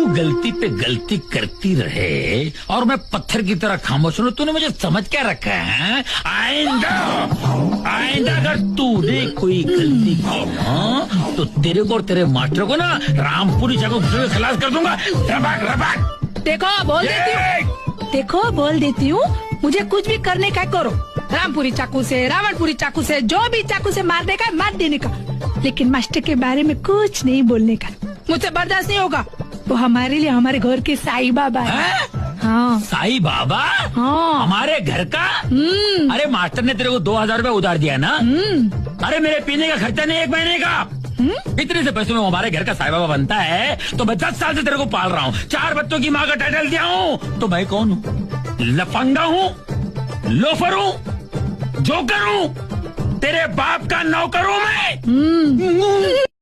तू गलती पे गलती करती रहे और मैं पत्थर की तरह खामोश हूँ, तूने मुझे समझ क्या रखा है? आइंदा अगर तूने कोई गलती की ना तो तेरे को और तेरे मास्टर को ना रामपुरी चाकू से खलास कर दूंगा। रबाक रबाक। देखो बोल देती हूँ, मुझे कुछ भी करने का करो, रामपुरी चाकू से, रावणपुरी चाकू से, जो भी चाकू से मारने का मार देने का, लेकिन मास्टर के बारे में कुछ नहीं बोलने का। मुझसे बर्दाश्त नहीं होगा। वो हमारे लिए हमारे घर के साईं बाबा है। हाँ। साईं बाबा? हाँ। हमारे घर का? अरे मास्टर ने तेरे को 2000 रुपए उधार दिया ना? अरे मेरे पीने का खर्चा नहीं 1 महीने का। इतने से पैसों में हमारे घर का साईं बाबा बनता है तो मैं 10 साल से तेरे को पाल रहा हूँ, 4 बच्चों की माँ का टाइटल दिया हूँ। तो मैं कौन हूँ? लफंगा हूँ, लोफर हूँ, जोकर हूँ, तेरे बाप का नौकर हूँ मैं।